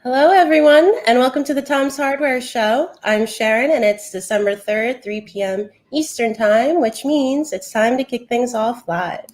Hello, everyone, and welcome to the Tom's Hardware Show. I'm Sharon, and it's December 3rd, 3 p.m. Eastern Time, which means it's time to kick things off live.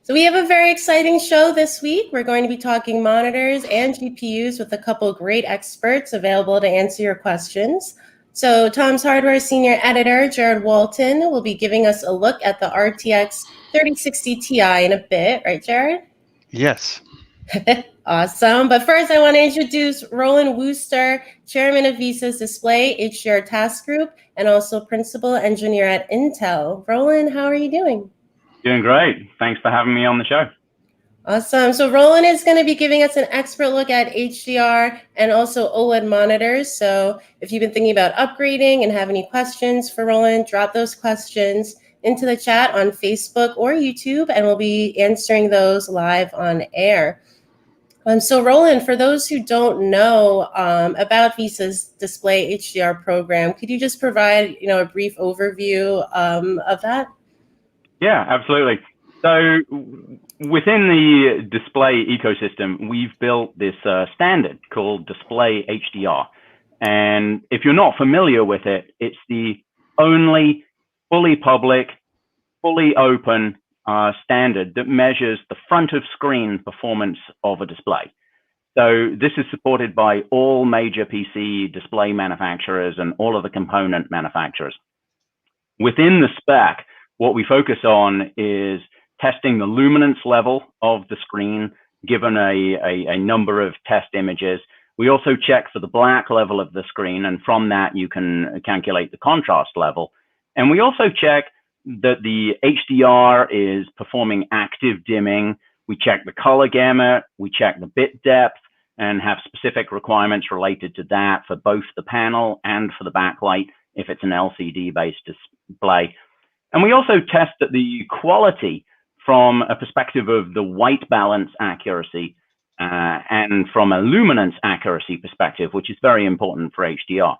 So we have a very exciting show this week. We're going to be talking monitors and GPUs with a couple great experts available to answer your questions. So Tom's Hardware Senior Editor, Jared Walton, will be giving us a look at the RTX 3060 Ti in a bit. Right, Jared? Yes. Awesome. But first, I want to introduce Roland Wooster, Chairman of VESA's DisplayHDR Task Group and also Principal Engineer at Intel. Roland, how are you doing? Doing great. Thanks for having me on the show. Awesome. So Roland is going to be giving us an expert look at HDR and also OLED monitors. So if you've been thinking about upgrading and have any questions for Roland, drop those questions into the chat on Facebook or YouTube, and we'll be answering those live on air. So Roland, for those who don't know about VESA's DisplayHDR program, could you just provide a brief overview of that? Yeah, absolutely. So within the display ecosystem, we've built this standard called DisplayHDR. And if you're not familiar with it, it's the only fully public, fully open standard that measures the front of screen performance of a display. So this is supported by all major PC display manufacturers and all of the component manufacturers. Within the spec, what we focus on is testing the luminance level of the screen, given a number of test images. We also check for the black level of the screen, and from that you can calculate the contrast level. And we also check that the HDR is performing active dimming. We check the color gamut, we check the bit depth, and have specific requirements related to that for both the panel and for the backlight if it's an LCD-based display. And we also test that the quality from a perspective of the white balance accuracy and from a luminance accuracy perspective, which is very important for HDR.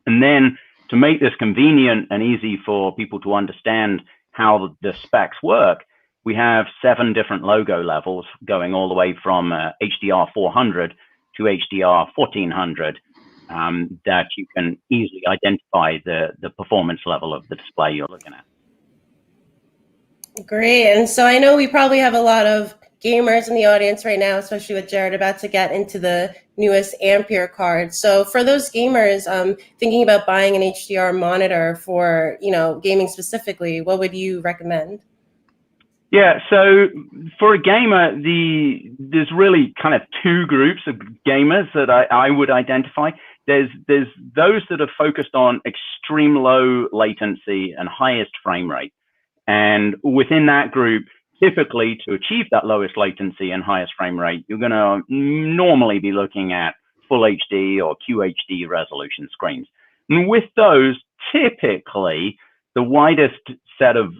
And then to make this convenient and easy for people to understand how the specs work, we have 7 different logo levels going all the way from HDR 400 to HDR 1400 that you can easily identify the performance level of the display you're looking at. Great. And so I know we probably have a lot of gamers in the audience right now, especially with Jared about to get into the newest Ampere card. So for those gamers thinking about buying an HDR monitor for, gaming specifically, what would you recommend? Yeah, so for a gamer, there's really kind of 2 groups of gamers that I would identify. There's those that are focused on extreme low latency and highest frame rate. And within that group, typically to achieve that lowest latency and highest frame rate, you're going to normally be looking at full HD or QHD resolution screens. And with those, typically the widest set of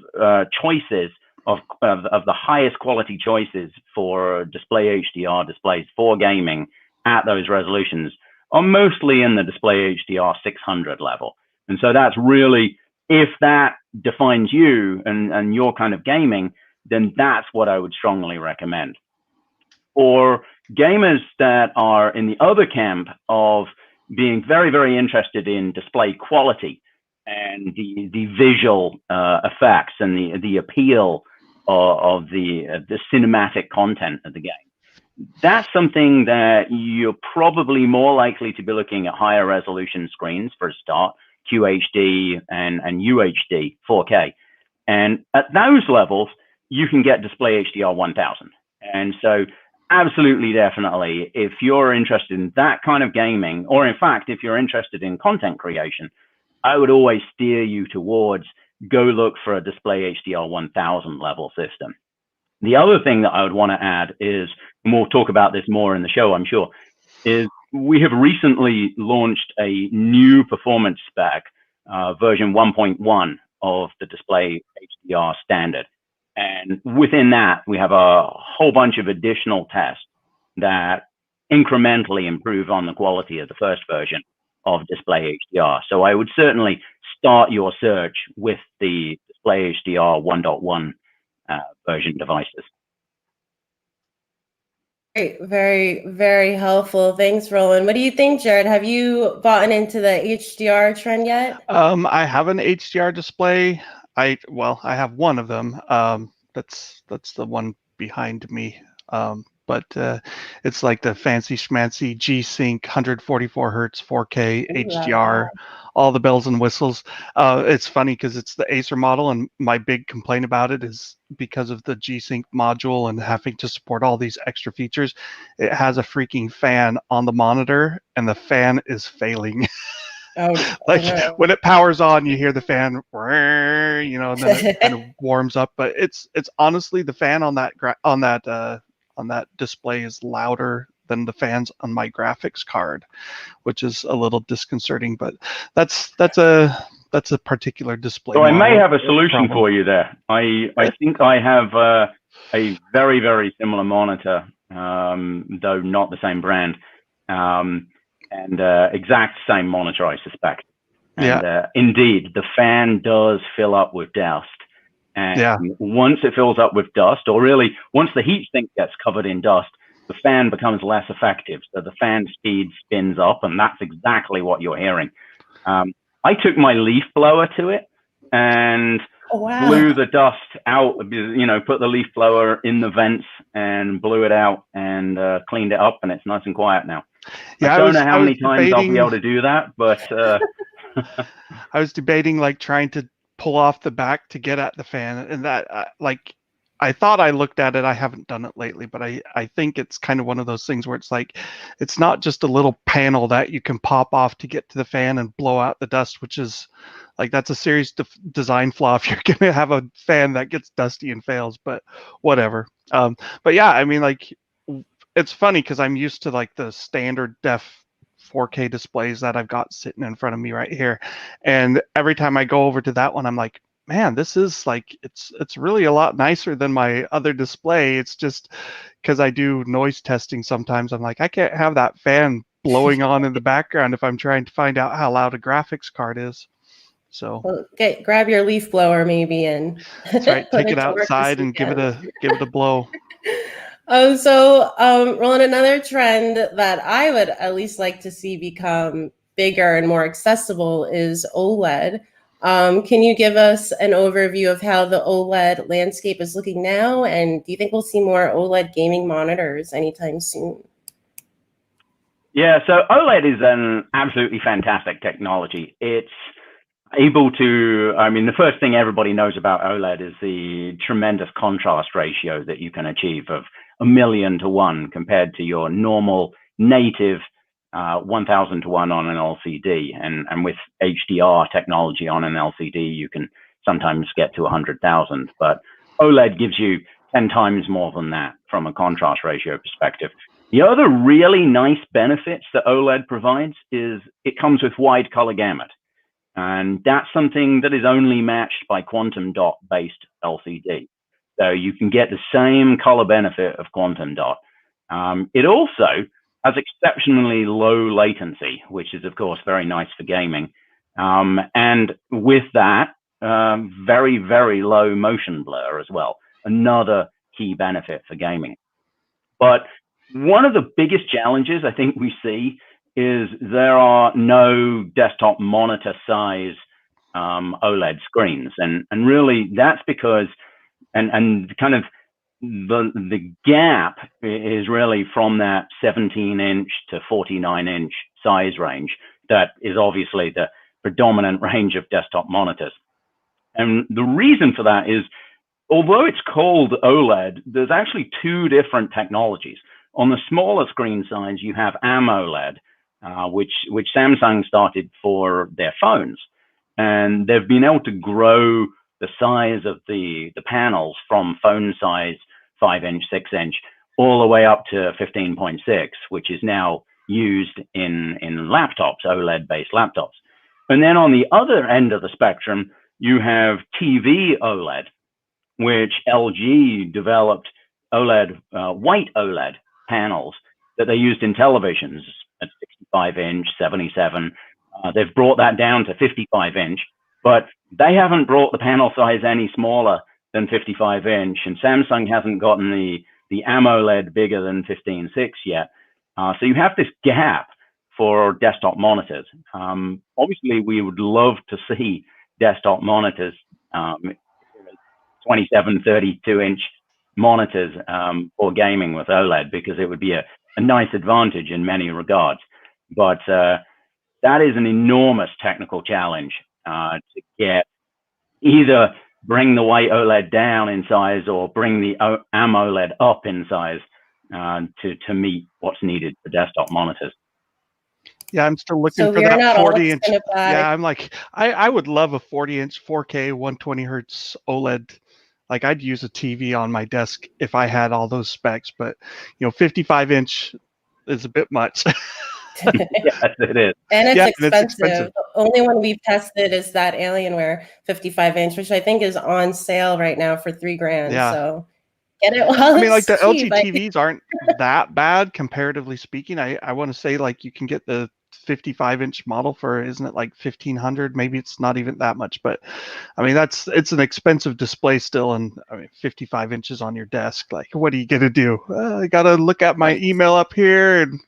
choices of the highest quality choices for DisplayHDR displays for gaming at those resolutions are mostly in the DisplayHDR 600 level. And so that's really, if that defines you and your kind of gaming, then that's what I would strongly recommend. For gamers that are in the other camp of being very, very interested in display quality and the visual effects and the appeal of the cinematic content of the game, that's something that you're probably more likely to be looking at higher resolution screens for a start, QHD and UHD 4K. And at those levels, you can get DisplayHDR 1000. And so absolutely, definitely, if you're interested in that kind of gaming, or in fact, if you're interested in content creation, I would always steer you towards go look for a DisplayHDR 1000 level system. The other thing that I would want to add is, and we'll talk about this more in the show, I'm sure, is we have recently launched a new performance spec, version 1.1 of the DisplayHDR standard. And within that, we have a whole bunch of additional tests that incrementally improve on the quality of the first version. of DisplayHDR. So I would certainly start your search with the DisplayHDR 1.1 version devices. Great. Very, very helpful. Thanks, Roland. What do you think, Jared? Have you bought into the HDR trend yet? I have an HDR display. I have one of them. That's the one behind me. But it's like the fancy schmancy G-Sync 144 hertz 4K HDR, all the bells and whistles. It's funny because it's the Acer model, and my big complaint about it is because of the G-Sync module and having to support all these extra features. It has a freaking fan on the monitor, and the fan is failing. Like when it powers on, you hear the fan, and then it kind of warms up. But it's honestly, the fan on that display is louder than the fans on my graphics card, which is a little disconcerting. But that's a particular display. So I may have a solution for you there. I think I have a very, very similar monitor, though not the same brand. And exact same monitor, I suspect. And indeed, the fan does fill up with dust. And once it fills up with dust, or really once the heatsink gets covered in dust, the fan becomes less effective. So the fan speed spins up, and that's exactly what you're hearing. I took my leaf blower to it and blew the dust out, put the leaf blower in the vents and blew it out and cleaned it up, and it's nice and quiet now. I don't know how many times I'll be able to do that, but I was debating like trying to pull off the back to get at the fan, and that I thought I looked at it. I haven't done it lately, but I think it's kind of one of those things where it's like, it's not just a little panel that you can pop off to get to the fan and blow out the dust, which is like, that's a serious design flaw if you're going to have a fan that gets dusty and fails, but whatever. But yeah, I mean, like, it's funny because I'm used to like the standard def 4K displays that I've got sitting in front of me right here. And every time I go over to that one, I'm like, man, this is like, it's really a lot nicer than my other display. It's just because I do noise testing sometimes. I'm like, I can't have that fan blowing on in the background if I'm trying to find out how loud a graphics card is. So grab your leaf blower maybe, and that's right. Take it outside and give it a blow. Roland, another trend that I would at least like to see become bigger and more accessible is OLED. Can you give us an overview of how the OLED landscape is looking now? And do you think we'll see more OLED gaming monitors anytime soon? Yeah, so OLED is an absolutely fantastic technology. It's able to, I mean, the first thing everybody knows about OLED is the tremendous contrast ratio that you can achieve of 1,000,000 to 1 compared to your normal native 1,000 to 1 on an LCD. And with HDR technology on an LCD, you can sometimes get to 100,000. But OLED gives you 10 times more than that from a contrast ratio perspective. The other really nice benefits that OLED provides is it comes with wide color gamut. And that's something that is only matched by quantum dot based LCD. So you can get the same color benefit of quantum dot. It also has exceptionally low latency, which is of course very nice for gaming. And with that, very, very low motion blur as well. Another key benefit for gaming. But one of the biggest challenges I think we see is there are no desktop monitor size OLED screens. And really that's because, and kind of the gap is really from that 17-inch to 49-inch size range. That is obviously the predominant range of desktop monitors. And the reason for that is, although it's called OLED, there's actually two different technologies. On the smaller screen size, you have AMOLED, which Samsung started for their phones. And they've been able to grow the size of the panels from phone size 5-inch, 6-inch, all the way up to 15.6, which is now used in laptops, OLED-based laptops. And then on the other end of the spectrum, you have TV OLED, which LG developed OLED, white OLED panels that they used in televisions at 65-inch, 77, They've brought that down to 55-inch, but they haven't brought the panel size any smaller than 55-inch, and Samsung hasn't gotten the AMOLED bigger than 15.6 yet. So you have this gap for desktop monitors. Obviously, we would love to see desktop monitors, 27, 32-inch monitors for gaming with OLED, because it would be a nice advantage in many regards. But that is an enormous technical challenge to get, either bring the white OLED down in size or bring the AMOLED up in size to meet what's needed for desktop monitors. Yeah, I'm still looking for that 40-inch. Yeah, I'm like, I would love a 40-inch 4K 120 hertz OLED. Like, I'd use a TV on my desk if I had all those specs, but 55-inch is a bit much. Yes, it is. And it's expensive. The only one we've tested is that Alienware 55-inch, which I think is on sale right now for $3,000. Yeah. So get it while like the cheap. LG TVs aren't that bad comparatively speaking. I want to say, like, you can get the 55-inch model for, isn't it like $1,500? Maybe it's not even that much, but I mean, it's an expensive display still, and I mean, 55 inches on your desk. Like, what are you gonna do? I gotta look at my email up here. And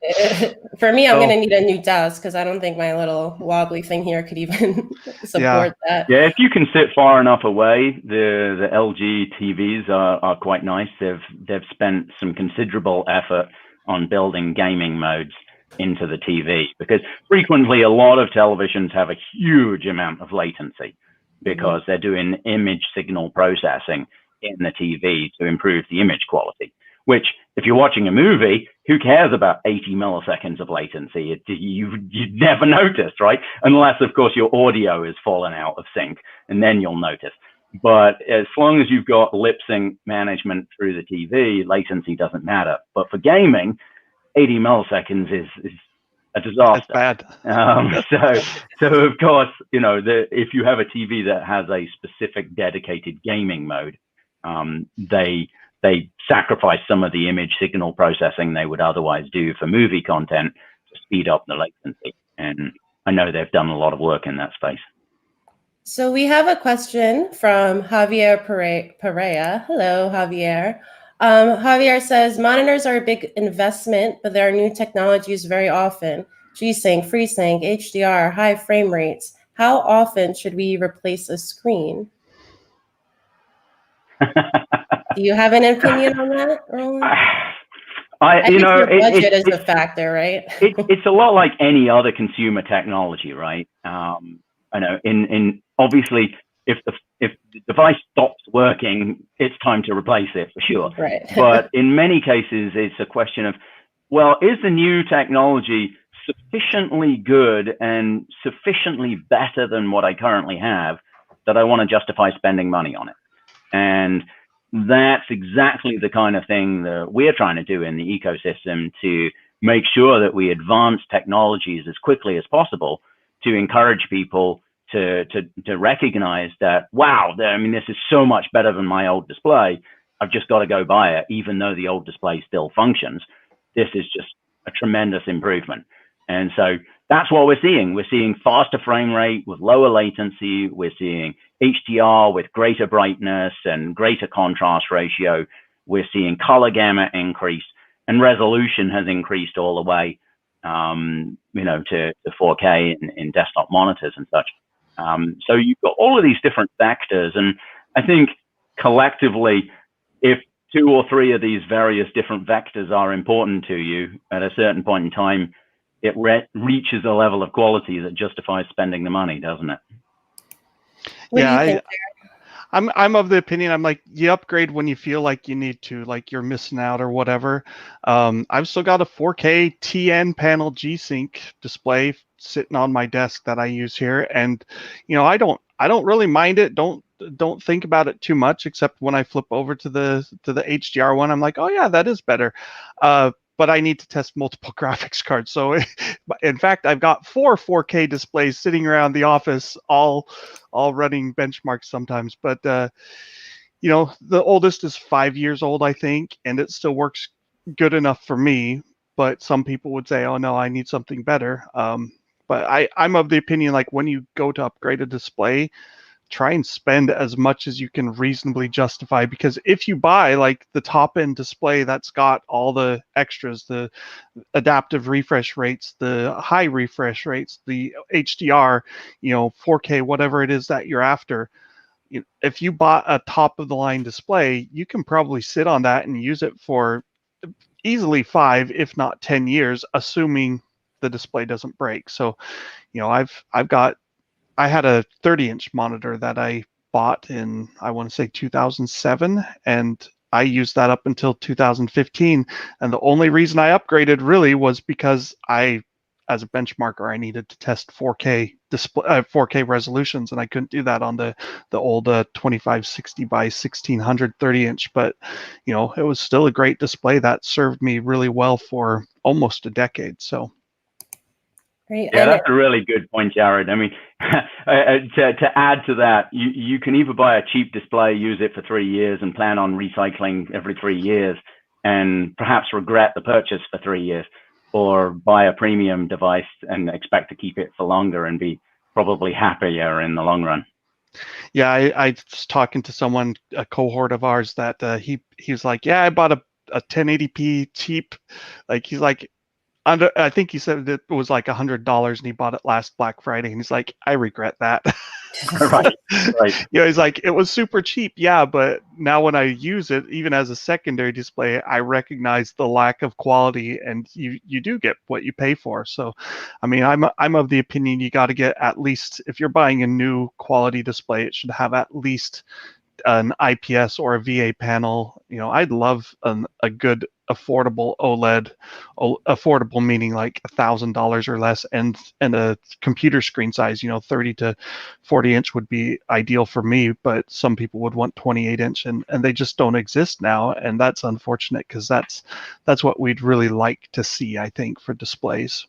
for me, I'm gonna need a new desk because I don't think my little wobbly thing here could even support that. Yeah, if you can sit far enough away, the LG TVs are quite nice. They've spent some considerable effort on building gaming modes into the TV, because frequently a lot of televisions have a huge amount of latency because they're doing image signal processing in the TV to improve the image quality, which, if you're watching a movie, who cares about 80 milliseconds of latency? You'd never notice, right? Unless, of course, your audio is falling out of sync, and then you'll notice. But as long as you've got lip sync management through the TV, latency doesn't matter. But for gaming, 80 milliseconds is a disaster. That's bad. So of course, if you have a TV that has a specific dedicated gaming mode, they sacrifice some of the image signal processing they would otherwise do for movie content to speed up the latency. And I know they've done a lot of work in that space. So we have a question from Javier Perea. Hello, Javier. Javier says, monitors are a big investment, but there are new technologies very often. G-Sync, FreeSync, HDR, high frame rates. How often should we replace a screen? Do you have an opinion on that, Roland? I think your budget is a factor, right? It's a lot like any other consumer technology, right? I know, obviously, if the device stops working, it's time to replace it for sure. Right. But in many cases, it's a question of, well, is the new technology sufficiently good and sufficiently better than what I currently have that I want to justify spending money on it? And that's exactly the kind of thing that we're trying to do in the ecosystem, to make sure that we advance technologies as quickly as possible to encourage people to recognize that, wow, I mean, this is so much better than my old display. I've just got to go buy it, even though the old display still functions. This is just a tremendous improvement. And so that's what we're seeing. We're seeing faster frame rate with lower latency. We're seeing HDR with greater brightness and greater contrast ratio. We're seeing color gamut increase, and resolution has increased all the way, to 4K in desktop monitors and such. So you've got all of these different factors, and I think collectively, if 2 or 3 of these various different vectors are important to you at a certain point in time, it reaches a level of quality that justifies spending the money, doesn't it? What do you think, I'm of the opinion, I'm like, you upgrade when you feel like you need to, like you're missing out or whatever. I've still got a 4K TN panel G-Sync display sitting on my desk that I use here, and I don't really mind it. Don't think about it too much, except when I flip over to the HDR one, I'm like, oh yeah, that is better. But I need to test multiple graphics cards. So in fact, I've got 4 4K displays sitting around the office, all running benchmarks sometimes. But the oldest is 5 years old, I think, and it still works good enough for me. But some people would say, oh no, I need something better. But I'm of the opinion, like, when you go to upgrade a display, try and spend as much as you can reasonably justify, because if you buy like the top end display that's got all the extras, the adaptive refresh rates, the high refresh rates, the HDR, 4K, whatever it is that you're after, if you bought a top of the line display, you can probably sit on that and use it for easily 5, if not 10 years, assuming the display doesn't break. So, I had a 30-inch monitor that I bought in, I want to say 2007, and I used that up until 2015. And the only reason I upgraded really was because as a benchmarker, I needed to test 4K display, 4K resolutions, and I couldn't do that on the old 2560 by 1600 30-inch. But it was still a great display that served me really well for almost a decade. So. Great. Yeah, that's a really good point, Jared. I mean, to add to that, you can either buy a cheap display, use it for 3 years, and plan on recycling every 3 years, and perhaps regret the purchase for 3 years, or buy a premium device and expect to keep it for longer and be probably happier in the long run. Yeah, I was talking to someone, a cohort of ours, that he's like, yeah, I bought a 1080p cheap, like, he's like, I think he said it was like $100, and he bought it last Black Friday, and he's like, I regret that. Right. He's like, it was super cheap, yeah, but now when I use it, even as a secondary display, I recognize the lack of quality, and you do get what you pay for. So, I mean, I'm of the opinion you got to get, at least, if you're buying a new quality display, it should have at least an IPS or a VA panel. I'd love a good affordable OLED, affordable meaning like $1,000 or less, and a computer screen size, 30 to 40 inch would be ideal for me, but some people would want 28 inch, and they just don't exist now, and that's unfortunate, because that's what we'd really like to see, I think, for displays.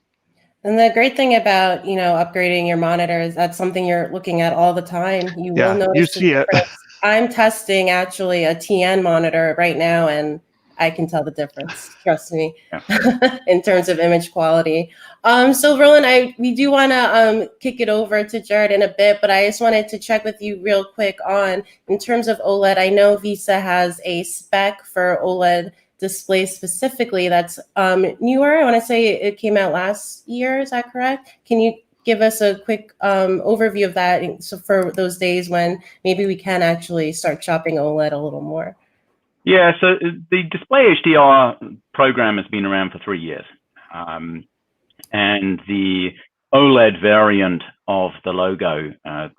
And the great thing about, upgrading your monitor is that's something you're looking at all the time. You will notice you see it. I'm testing actually a TN monitor right now, and I can tell the difference, trust me, in terms of image quality. So Roland, we do want to kick it over to Jared in a bit, but I just wanted to check with you real quick on, in terms of OLED, I know VESA has a spec for OLED display specifically that's newer. I want to say it came out last year. Is that correct? Can you give us a quick overview of that, so for those days when maybe we can actually start shopping OLED a little more? Yeah, so the DisplayHDR program has been around for 3 years. And the OLED variant of the logo,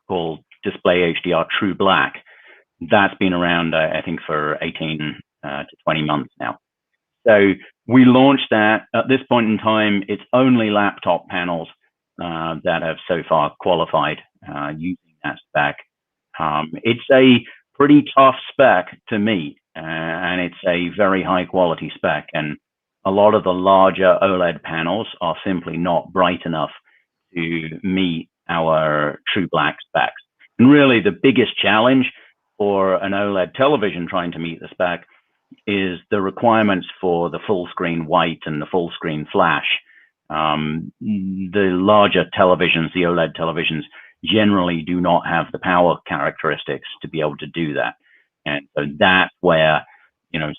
called DisplayHDR True Black, that's been around, I think, for 18 to 20 months now. So we launched that. At this point in time, it's only laptop panels that have so far qualified using that spec. It's a pretty tough spec to meet, and it's a very high quality spec. And a lot of the larger OLED panels are simply not bright enough to meet our True Black specs. And really, the biggest challenge for an OLED television trying to meet the spec is the requirements for the full screen white and the full screen flash. The larger televisions, the OLED televisions, generally do not have the power characteristics to be able to do that. And so that's where,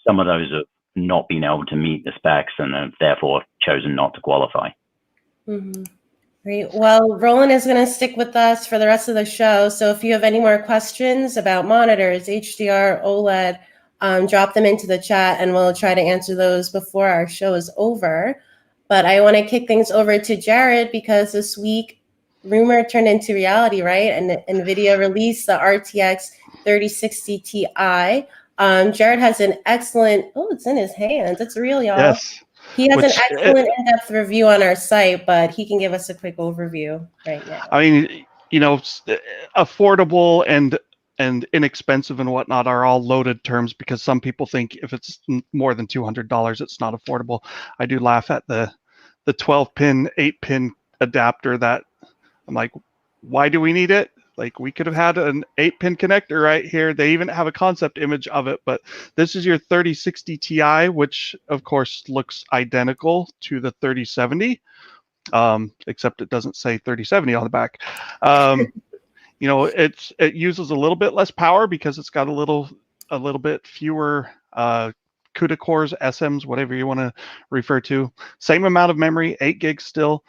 some of those have not been able to meet the specs and have therefore chosen not to qualify. Mm-hmm. Great. Well, Roland is going to stick with us for the rest of the show. So if you have any more questions about monitors, HDR, OLED, drop them into the chat, and we'll try to answer those before our show is over. But I want to kick things over to Jared, because this week, rumor turned into reality, right? And Nvidia released the RTX 3060 Ti. Jared has an excellent, it's in his hands. It's real, y'all. Yes. He has an excellent in-depth review on our site, but he can give us a quick overview right now. I mean, affordable and inexpensive and whatnot are all loaded terms, because some people think if it's more than $200, it's not affordable. I do laugh at the 12-pin, 8-pin adapter that I'm like, why do we need it? Like, we could have had an 8-pin connector right here. They even have a concept image of it, but this is your 3060 Ti, which of course looks identical to the 3070. except it doesn't say 3070 on the back. You know, it uses a little bit less power because it's got a little bit fewer CUDA cores, SMs, whatever you want to refer to. Same amount of memory, 8 gigs still.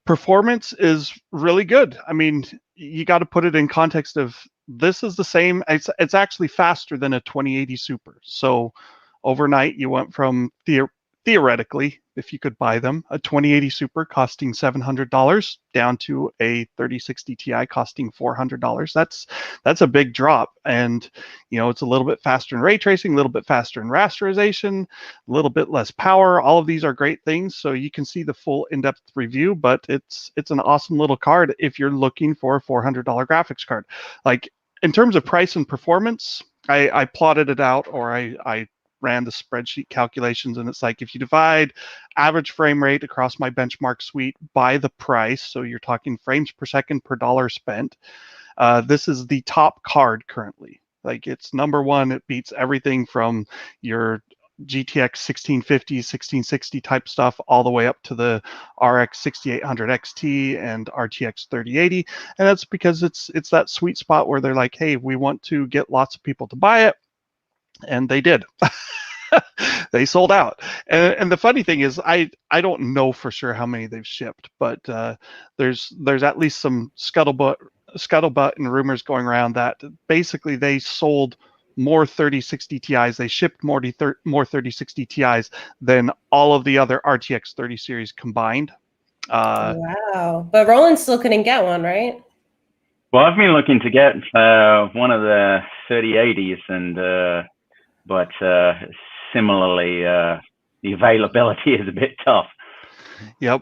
Performance is really good. I mean, you got to put it in context of this is the same. It's actually faster than a 2080 Super. So overnight, you went from theoretically, if you could buy them, a 2080 Super costing $700 down to a 3060 Ti costing $400. That's a big drop, and you know it's a little bit faster in ray tracing, a little bit faster in rasterization, a little bit less power. All of these are great things, so you can see the full in-depth review. But it's an awesome little card if you're looking for a $400 graphics card. Like in terms of price and performance, I plotted it out, or I ran the spreadsheet calculations, and it's like if you divide average frame rate across my benchmark suite by the price, so you're talking frames per second per dollar spent, this is the top card currently. Like it's number one. It beats everything from your GTX 1650, 1660 type stuff all the way up to the RX 6800 XT and RTX 3080. And that's because it's that sweet spot where they're like, hey, we want to get lots of people to buy it. And they did. They sold out. And the funny thing is, I don't know for sure how many they've shipped, but there's at least some scuttlebutt and rumors going around that basically they sold more 3060 Ti's. They shipped more 3060 Ti's than all of the other RTX 30 series combined. Wow. But Roland still couldn't get one, right? Well, I've been looking to get one of the 3080s, and but similarly, the availability is a bit tough. Yep.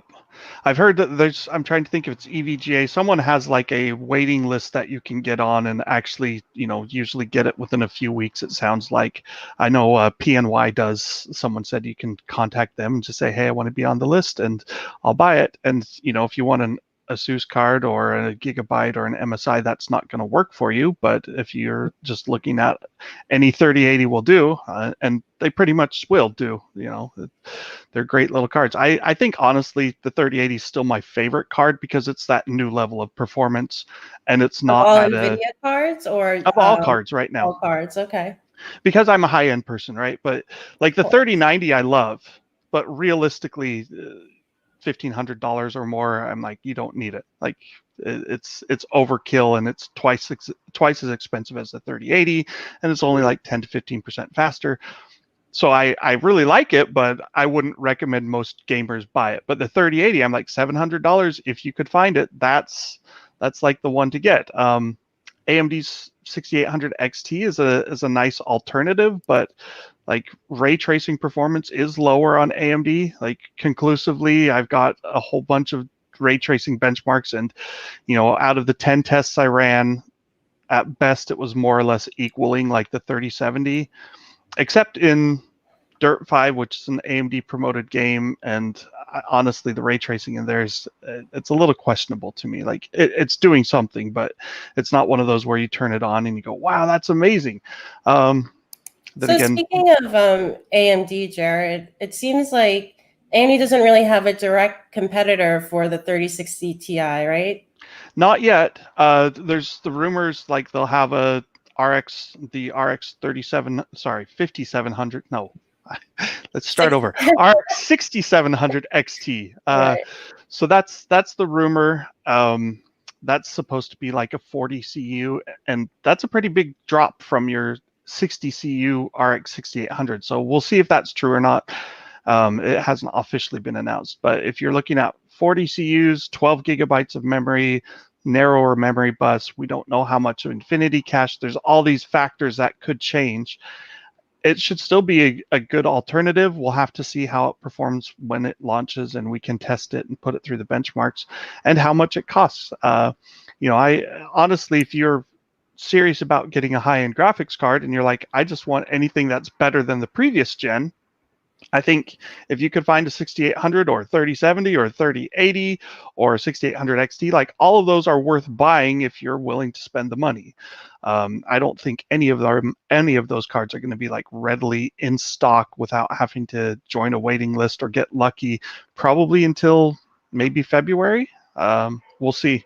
I've heard that I'm trying to think if it's EVGA. Someone has like a waiting list that you can get on and actually, you know, usually get it within a few weeks, it sounds like. I know PNY does. Someone said you can contact them and just say, hey, I want to be on the list and I'll buy it. And, you know, if you want an ASUS card or a Gigabyte or an MSI, that's not going to work for you. But if you're just looking at any 3080 will do, and they pretty much will do, you know, they're great little cards. I think honestly the 3080 is still my favorite card because it's that new level of performance, and it's not all at NVIDIA cards or of all cards right now. All cards, okay. Because I'm a high-end person, right? But like the 3090 I love, but realistically $1,500 or more, I'm like, you don't need it. Like it's overkill, and it's twice as expensive as the 3080, and it's only like 10 to 15% faster. So I really like it, but I wouldn't recommend most gamers buy it. But the 3080, I'm like $700 if you could find it. That's like the one to get. AMD's 6800 XT is a nice alternative, but like ray tracing performance is lower on AMD. Like conclusively, I've got a whole bunch of ray tracing benchmarks, and you know, out of the 10 tests I ran, at best it was more or less equaling like the 3070, except in Dirt 5, which is an AMD promoted game, and honestly the ray tracing in there is it's a little questionable to me. Like it's doing something, but it's not one of those where you turn it on and you go, wow, that's amazing. So again, speaking of AMD, Jared, it seems like AMD doesn't really have a direct competitor for the 3060 Ti, right? Not yet. There's the rumors like they'll have the RX 5700. No, let's start over. RX 6700 XT. Right. So that's the rumor. That's supposed to be like a 40 CU, and that's a pretty big drop from your 60 CU RX 6800. So we'll see if that's true or not. It hasn't officially been announced, but if you're looking at 40 CUs, 12 gigabytes of memory, narrower memory bus, we don't know how much of infinity cache. There's all these factors that could change. It should still be a good alternative. We'll have to see how it performs when it launches, and we can test it and put it through the benchmarks, and how much it costs. You know, I honestly, if you're serious about getting a high-end graphics card and you're like, I just want anything that's better than the previous gen, I think if you could find a 6800 or 3070 or 3080 or 6800 XT, like all of those are worth buying if you're willing to spend the money. I don't think any of those cards are going to be like readily in stock without having to join a waiting list or get lucky, probably until maybe February. We'll see.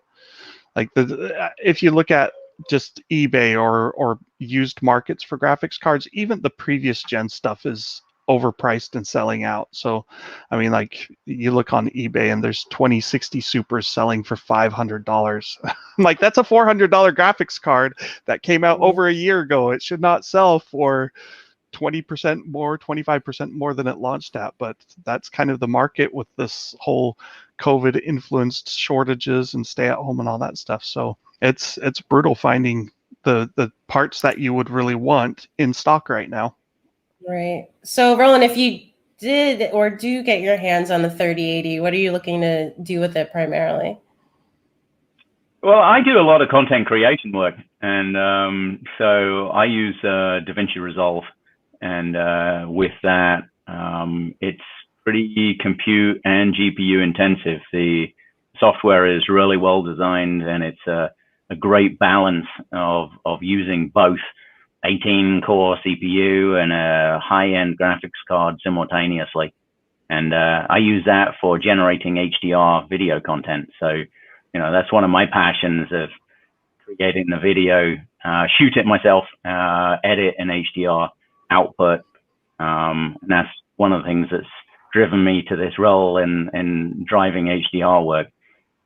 Like if you look at just eBay or used markets for graphics cards, even the previous gen stuff is overpriced and selling out. So, I mean, like you look on eBay and there's 2060 Supers selling for $500. Like that's a $400 graphics card that came out over a year ago. It should not sell for 20% more, 25% more than it launched at. But that's kind of the market with this whole COVID influenced shortages and stay at home and all that stuff. So it's brutal finding the parts that you would really want in stock right now. Right. So Roland, if you did or do get your hands on the 3080, what are you looking to do with it primarily? Well, I do a lot of content creation work, and so I use DaVinci Resolve, and with that, it's pretty compute and GPU intensive. The software is really well designed, and it's a great balance of using both 18-core CPU and a high-end graphics card simultaneously. And I use that for generating HDR video content. So, that's one of my passions, of creating the video, shoot it myself, edit an HDR output. And that's one of the things that's driven me to this role in driving HDR work.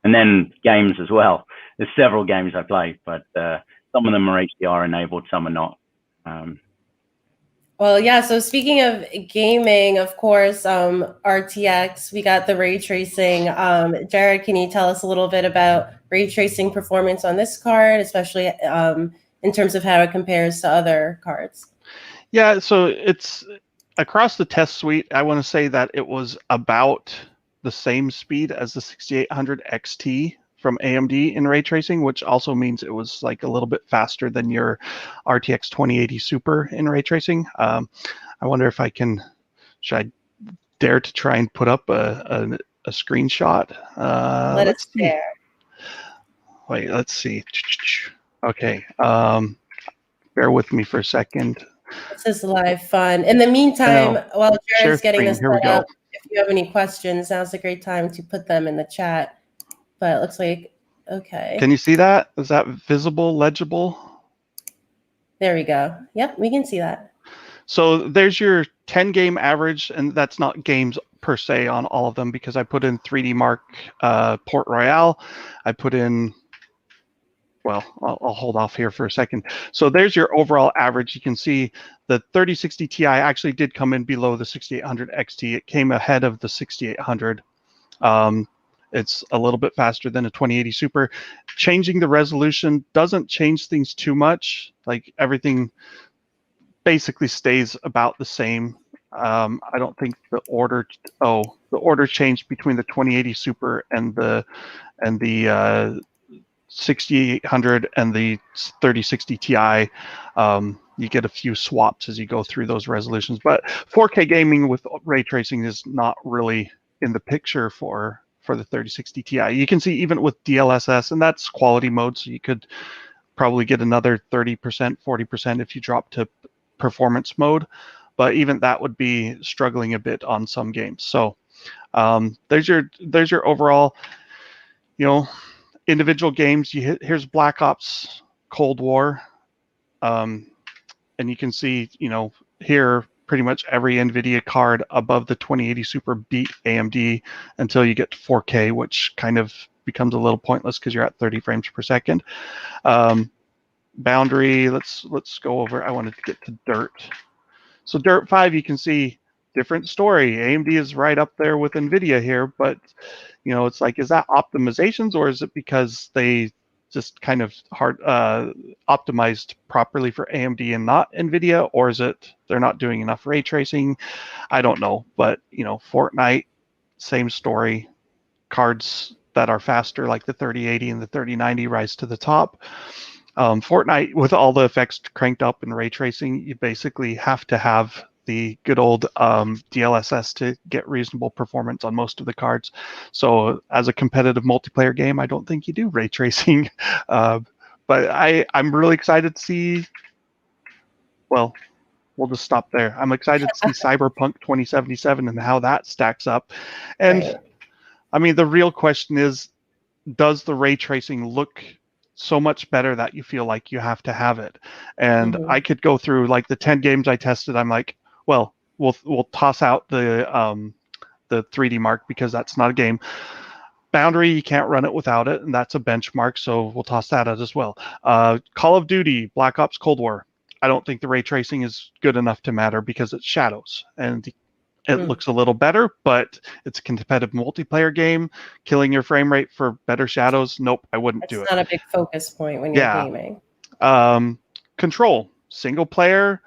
And then games as well. There's several games I play, but some of them are HDR enabled, some are not. Well, yeah. So speaking of gaming, of course, RTX, we got the ray tracing. Jared, can you tell us a little bit about ray tracing performance on this card, especially in terms of how it compares to other cards? Yeah, so it's across the test suite. I want to say that it was about the same speed as the 6800 XT from AMD in ray tracing, which also means it was like a little bit faster than your RTX 2080 Super in ray tracing. I wonder if should I dare to try and put up a screenshot? Let's see. Dare. Wait, let's see. Okay, bear with me for a second. This is live fun. In the meantime, while Jared's getting this set up, if you have any questions, now's a great time to put them in the chat. But it looks like, okay. Can you see that? Is that visible, legible? There we go. Yep, we can see that. So there's your 10 game average, and that's not games per se on all of them, because I put in 3D Mark Port Royale. I put in, well, I'll hold off here for a second. So there's your overall average. You can see the 3060 Ti actually did come in below the 6800 XT. It came ahead of the 6800. It's a little bit faster than a 2080 Super. Changing the resolution doesn't change things too much. Like everything basically stays about the same. I don't think the order changed between the 2080 Super and the 6800 and the 3060 Ti. You get a few swaps as you go through those resolutions, but 4K gaming with ray tracing is not really in the picture for the 3060 Ti. You can see even with DLSS, and that's quality mode, so you could probably get another 30%, 40% if you drop to performance mode, but even that would be struggling a bit on some games. So there's your overall, individual games. Here's Black Ops Cold War, and you can see, here pretty much every NVIDIA card above the 2080 Super beat AMD until you get to 4K, which kind of becomes a little pointless because you're at 30 frames per second. Boundary, let's go over. I wanted to get to Dirt. So Dirt 5, you can see different story. AMD is right up there with NVIDIA here, but it's like, is that optimizations, or is it because they just kind of optimized properly for AMD and not NVIDIA, or is it they're not doing enough ray tracing? I don't know, but Fortnite, same story. Cards that are faster, like the 3080 and the 3090, rise to the top. Fortnite, with all the effects cranked up in ray tracing, you basically have to have the good old DLSS to get reasonable performance on most of the cards. So as a competitive multiplayer game, I don't think you do ray tracing. But I'm really excited to see, well, we'll just stop there. I'm excited to see Cyberpunk 2077 and how that stacks up. And I mean, the real question is, does the ray tracing look so much better that you feel like you have to have it? And I could go through like the 10 games I tested. I'm like, well, we'll toss out the 3D Mark because that's not a game. Boundary, you can't run it without it, and that's a benchmark, so we'll toss that out as well. Call of Duty, Black Ops Cold War. I don't think the ray tracing is good enough to matter because it's shadows, and it looks a little better, but it's a competitive multiplayer game. Killing your frame rate for better shadows, nope, I wouldn't do it. It's not a big focus point when you're gaming. Control, single player,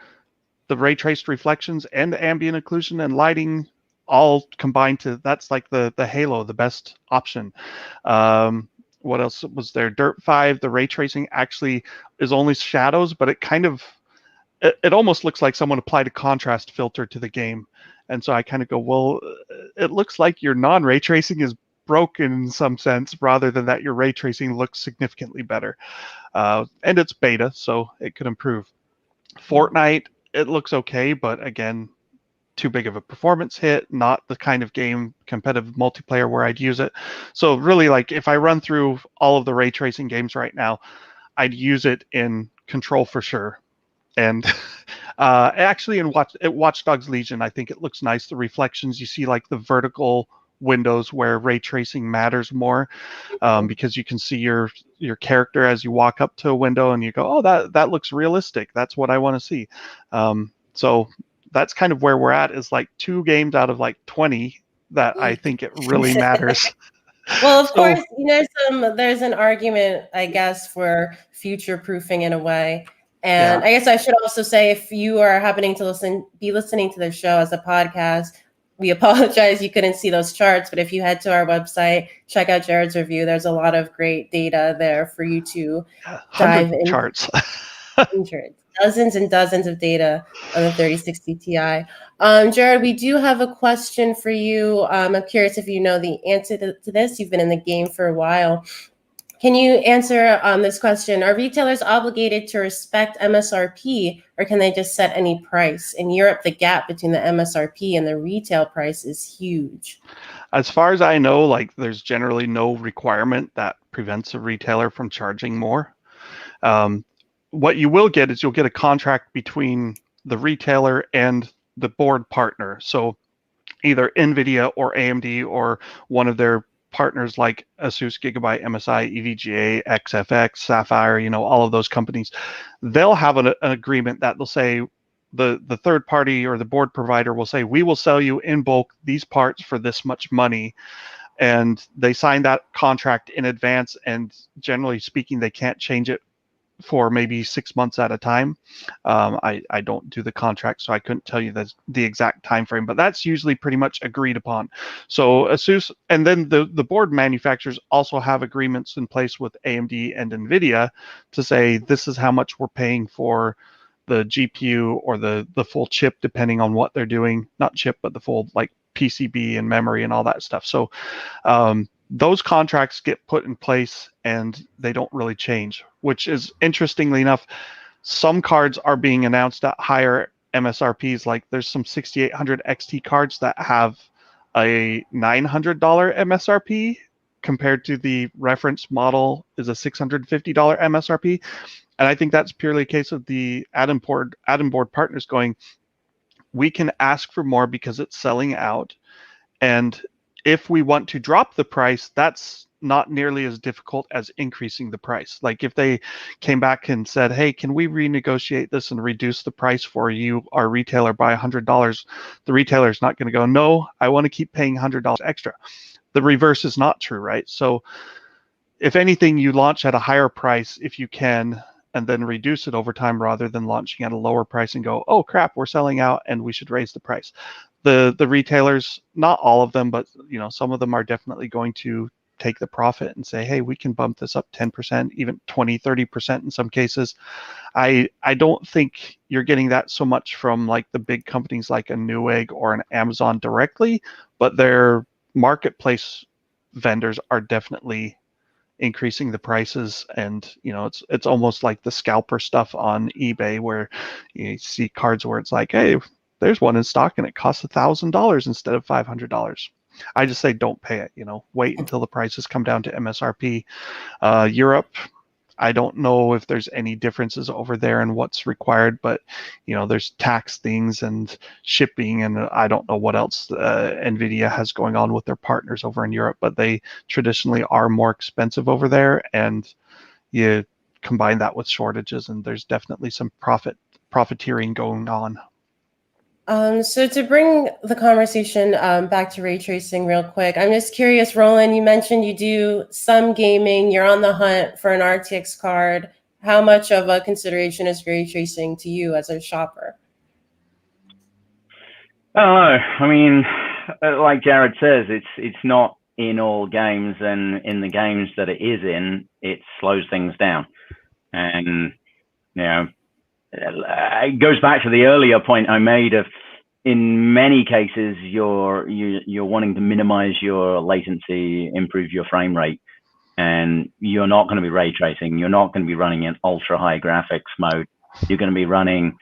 the ray traced reflections and the ambient occlusion and lighting all combined to, that's like the halo, the best option. What else was there? Dirt 5, the ray tracing actually is only shadows, but it almost looks like someone applied a contrast filter to the game. And so I kind of go, well, it looks like your non-ray tracing is broken in some sense, rather than that your ray tracing looks significantly better. And it's beta, so it could improve. Fortnite, it looks okay, but again, too big of a performance hit, not the kind of game, competitive multiplayer, where I'd use it. So really, like, if I run through all of the ray tracing games right now, I'd use it in Control for sure. And actually in Watch Dogs Legion, I think it looks nice. The reflections, you see like the vertical windows where ray tracing matters more, because you can see your character as you walk up to a window and you go, oh, that looks realistic. That's what I want to see. So that's kind of where we're at, is like 2 games out of like 20 that I think it really matters. Well, of course, there's an argument, I guess, for future proofing in a way. And I guess I should also say, if you are happening to be listening to the show as a podcast, we apologize you couldn't see those charts. But if you head to our website, check out Jared's review. There's a lot of great data there for you to dive into. Charts. Dozens and dozens of data on the 3060 Ti. Jared, we do have a question for you. I'm curious if you know the answer to this. You've been in the game for a while. Can you answer this question? Are retailers obligated to respect MSRP, or can they just set any price? In Europe, the gap between the MSRP and the retail price is huge. As far as I know, like, there's generally no requirement that prevents a retailer from charging more. What you will get is you'll get a contract between the retailer and the board partner. So either Nvidia or AMD or one of their partners like Asus, Gigabyte, MSI, EVGA, XFX, Sapphire, all of those companies, they'll have an agreement that they'll say, the third party or the board provider will say, we will sell you in bulk these parts for this much money. And they sign that contract in advance, and generally speaking, they can't change it for maybe 6 months at a time. I don't do the contract, so I couldn't tell you the exact time frame, but that's usually pretty much agreed upon. So Asus, and then the board manufacturers also have agreements in place with AMD and Nvidia to say, this is how much we're paying for the GPU or the full chip, depending on what they're doing. Not chip, but the full like PCB and memory and all that stuff. So those contracts get put in place and they don't really change, which is, interestingly enough, some cards are being announced at higher MSRPs. Like, there's some 6800 XT cards that have a $900 MSRP compared to the reference model is a $650 MSRP. And I think that's purely a case of the add-in board partners going, we can ask for more because it's selling out. And if we want to drop the price, that's not nearly as difficult as increasing the price. Like, if they came back and said, hey, can we renegotiate this and reduce the price for you, our retailer, by $100, the retailer is not going to go, no, I want to keep paying $100 extra. The reverse is not true, right? So if anything, you launch at a higher price if you can, and then reduce it over time, rather than launching at a lower price and go, oh crap, we're selling out and we should raise the price. The retailers, not all of them, but some of them are definitely going to take the profit and say, hey, we can bump this up 10%, even 20, 30% in some cases. I don't think you're getting that so much from like the big companies like a Newegg or an Amazon directly, but their marketplace vendors are definitely increasing the prices. And it's almost like the scalper stuff on eBay, where you see cards where it's like, hey, there's one in stock and it costs $1,000 instead of $500. I just say don't pay it. Wait until the prices come down to MSRP. Europe, I don't know if there's any differences over there in what's required, but there's tax things and shipping, and I don't know what else Nvidia has going on with their partners over in Europe, but they traditionally are more expensive over there, and you combine that with shortages, and there's definitely some profiteering going on. So to bring the conversation back to ray tracing real quick, I'm just curious, Roland, you mentioned you do some gaming, you're on the hunt for an RTX card. How much of a consideration is ray tracing to you as a shopper? I don't know. I mean, like Jared says, it's not in all games, and in the games that it is in, it slows things down. And it goes back to the earlier point I made of, in many cases, you're wanting to minimize your latency, improve your frame rate, and you're not going to be ray tracing. You're not going to be running in ultra high graphics mode. You're going to be running,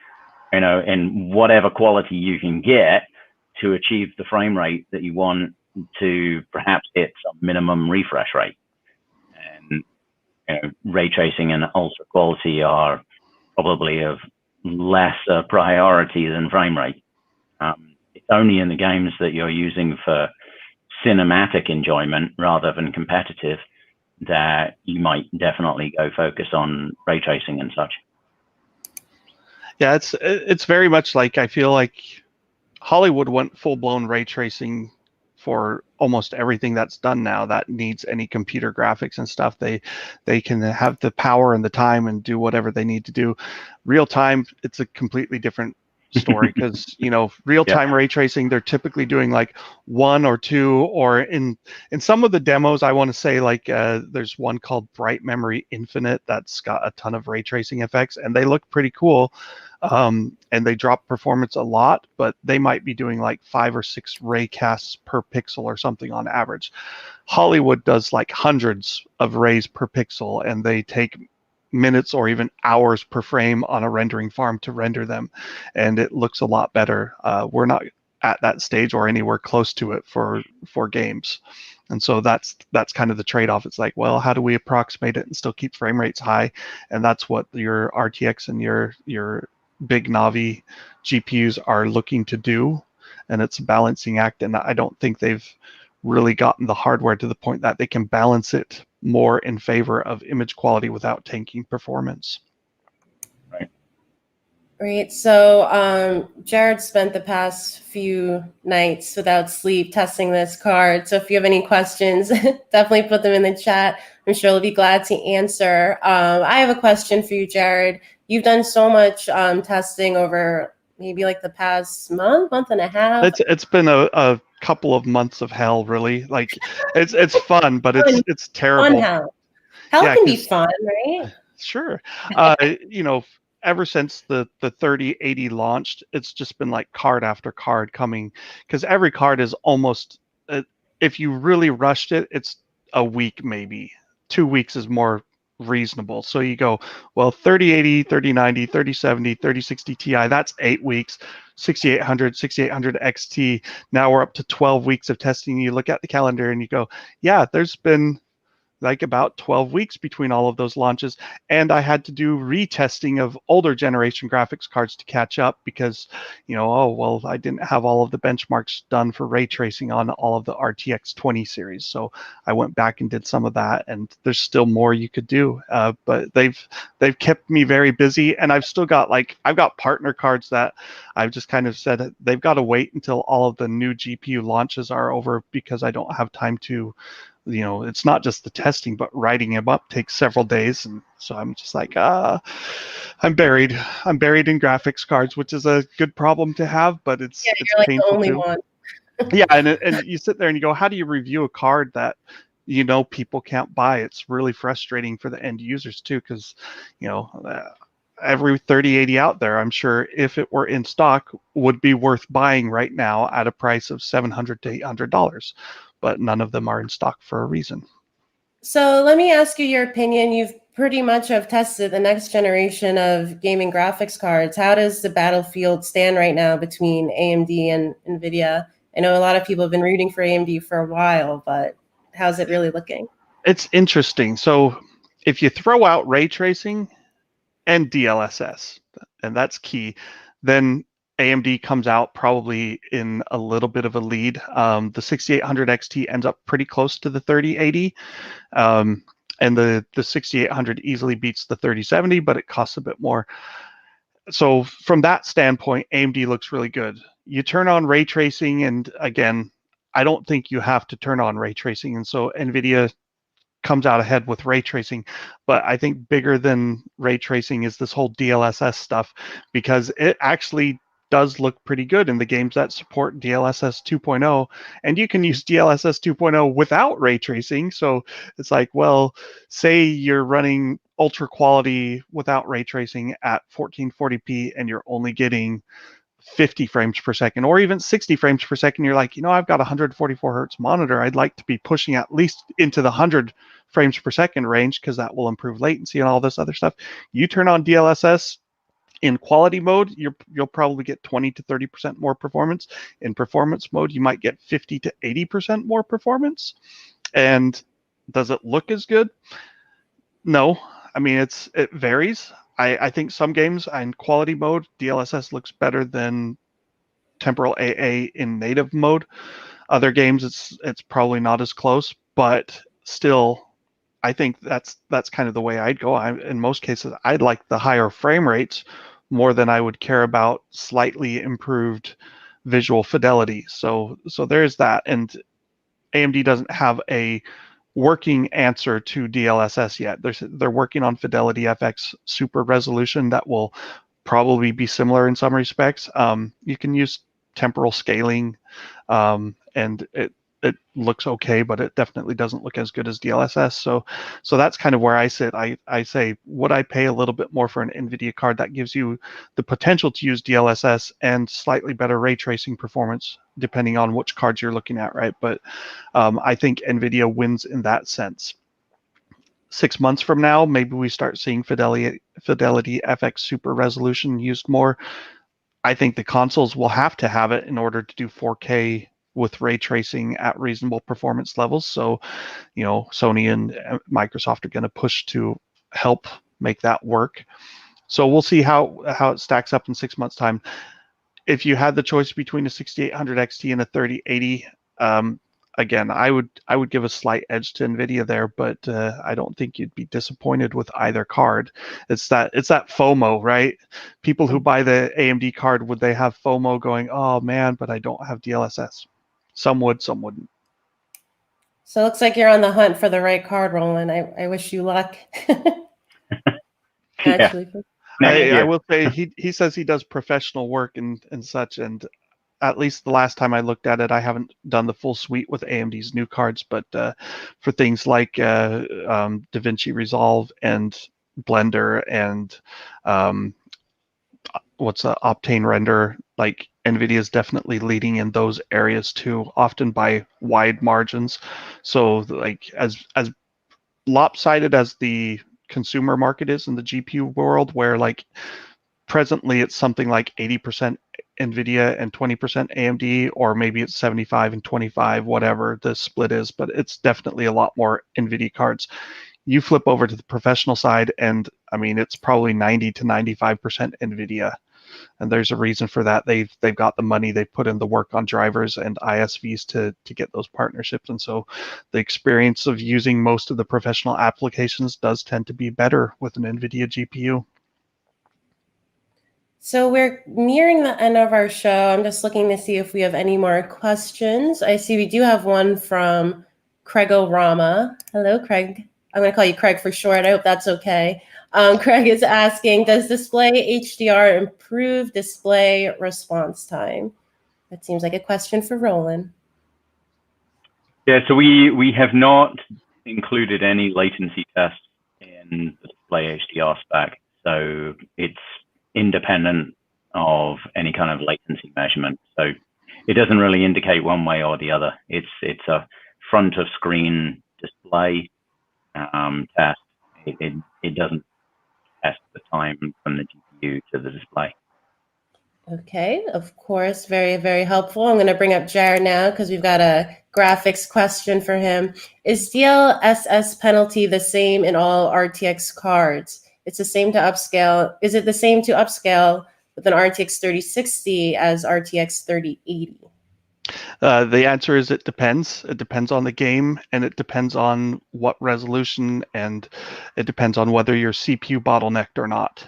in whatever quality you can get to achieve the frame rate that you want to perhaps hit some minimum refresh rate. And ray tracing and ultra quality are probably of lesser priority than frame rate. It's only in the games that you're using for cinematic enjoyment rather than competitive that you might definitely go focus on ray tracing and such. Yeah, it's very much like, I feel like Hollywood went full-blown ray tracing for almost everything that's done now that needs any computer graphics and stuff. They can have the power and the time and do whatever they need to do. Real time, it's a completely different story, because real-time ray tracing, they're typically doing like 1 or 2, or in some of the demos, I want to say, like there's one called Bright Memory Infinite that's got a ton of ray tracing effects, and they look pretty cool. And they drop performance a lot, but they might be doing like 5 or 6 ray casts per pixel or something on average. Hollywood does like hundreds of rays per pixel, and they take minutes or even hours per frame on a rendering farm to render them, and it looks a lot better. We're not at that stage or anywhere close to it for games, and so that's kind of the trade-off. It's like, well, how do we approximate it and still keep frame rates high? And that's what your RTX and your big Navi GPUs are looking to do, and it's a balancing act, and I don't think they've really gotten the hardware to the point that they can balance it more in favor of image quality without tanking performance. Right. So Jared spent the past few nights without sleep testing this card. So if you have any questions, definitely put them in the chat. I'm sure he'll be glad to answer. I have a question for you, Jared. You've done so much testing over maybe like the past month and a half. It's been a couple of months of hell, really. Like it's fun, but it's terrible. Fun hell. Hell can be fun, right? Sure. Ever since the 3080 launched, it's just been like card after card coming, because every card is almost, if you really rushed it, it's a week, maybe 2 weeks is more reasonable. So you go, well, 3080, 3090, 3070, 3060 Ti, that's 8 weeks. 6800 XT, now we're up to 12 weeks of testing. You look at the calendar and you go, yeah, there's been like about 12 weeks between all of those launches, and I had to do retesting of older generation graphics cards to catch up, because I didn't have all of the benchmarks done for ray tracing on all of the RTX 20 series, so I went back and did some of that, and there's still more you could do, but they've kept me very busy, and I've still got I've got partner cards that I've just kind of said they've got to wait until all of the new GPU launches are over, because I don't have time to, it's not just the testing, but writing them up takes several days. And so I'm just like, I'm buried in graphics cards, which is a good problem to have, but it's like painful the only too. One. Yeah. And you sit there and you go, how do you review a card that, people can't buy? It's really frustrating for the end users too. 'Cause every 3080 out there, I'm sure if it were in stock, would be worth buying right now at a price of $700 to $800. But none of them are in stock for a reason. So let me ask you your opinion. You've pretty much have tested the next generation of gaming graphics cards. How does the battlefield stand right now between AMD and Nvidia? I know a lot of people have been rooting for AMD for a while, but how's it really looking? It's interesting. So if you throw out ray tracing and DLSS, and that's key, then AMD comes out probably in a little bit of a lead. The 6800 XT ends up pretty close to the 3080, and the 6800 easily beats the 3070, but it costs a bit more. So from that standpoint, AMD looks really good. You turn on ray tracing, and again, I don't think you have to turn on ray tracing, and so NVIDIA comes out ahead with ray tracing. But I think bigger than ray tracing is this whole DLSS stuff, because it actually does look pretty good in the games that support DLSS 2.0, and you can use DLSS 2.0 without ray tracing. So it's like, well, say you're running ultra quality without ray tracing at 1440p and you're only getting 50 frames per second or even 60 frames per second. You're like, I've got a 144 hertz monitor. I'd like to be pushing at least into the 100 frames per second range because that will improve latency and all this other stuff. You turn on DLSS in quality mode, you'll probably get 20 to 30% more performance. In performance mode, you might get 50 to 80% more performance. And does it look as good? No. I mean, it varies. I think some games in quality mode, DLSS looks better than temporal AA in native mode. Other games, it's probably not as close, but still, I think that's kind of the way I'd go. In most cases, I'd like the higher frame rates more than I would care about slightly improved visual fidelity. So there's that, and AMD doesn't have a working answer to DLSS yet. They're working on Fidelity FX super resolution that will probably be similar in some respects. You can use temporal scaling, and it looks okay, but it definitely doesn't look as good as DLSS. So that's kind of where I sit. I say, would I pay a little bit more for an NVIDIA card that gives you the potential to use DLSS and slightly better ray tracing performance, depending on which cards you're looking at, right? But I think NVIDIA wins in that sense. 6 months from now, maybe we start seeing Fidelity FX super resolution used more. I think the consoles will have to have it in order to do 4K with ray tracing at reasonable performance levels. So, Sony and Microsoft are going to push to help make that work. So we'll see how it stacks up in 6 months' time. If you had the choice between a 6800 XT and a 3080, again, I would give a slight edge to NVIDIA there, but I don't think you'd be disappointed with either card. It's that FOMO, right? People who buy the AMD card, would they have FOMO going, oh man, but I don't have DLSS? Some would, some wouldn't. So it looks like you're on the hunt for the right card, Roland. I wish you luck. Actually, I will say he says he does professional work and such, and at least the last time I looked at it, I haven't done the full suite with AMD's new cards, but for things like DaVinci Resolve and Blender and Optane Render, like NVIDIA is definitely leading in those areas too, often by wide margins. So like as lopsided as the consumer market is in the GPU world, where like presently it's something like 80% NVIDIA and 20% AMD, or maybe it's 75 and 25, whatever the split is, but it's definitely a lot more NVIDIA cards. You flip over to the professional side, and I mean, it's probably 90 to 95% NVIDIA. And there's a reason for that. They've got the money, they've put in the work on drivers and ISVs to get those partnerships. And so the experience of using most of the professional applications does tend to be better with an NVIDIA GPU. So we're nearing the end of our show. I'm just looking to see if we have any more questions. I see we do have one from Craig O'Rama. Hello, Craig. I'm going to call you Craig for short. I hope that's okay. Craig is asking, does DisplayHDR improve display response time? That seems like a question for Roland. Yeah, so we have not included any latency tests in the DisplayHDR spec. So it's independent of any kind of latency measurement. So it doesn't really indicate one way or the other. It's a front of screen display test. It doesn't test the time from the GPU to the display. Okay, of course, very, very helpful. I'm going to bring up Jared now because we've got a graphics question for him. Is DLSS penalty the same in all RTX cards? It's the same to upscale. Is it the same to upscale with an RTX 3060 as RTX 3080? The answer is it depends. It depends on the game, and it depends on what resolution, and it depends on whether you're CPU bottlenecked or not.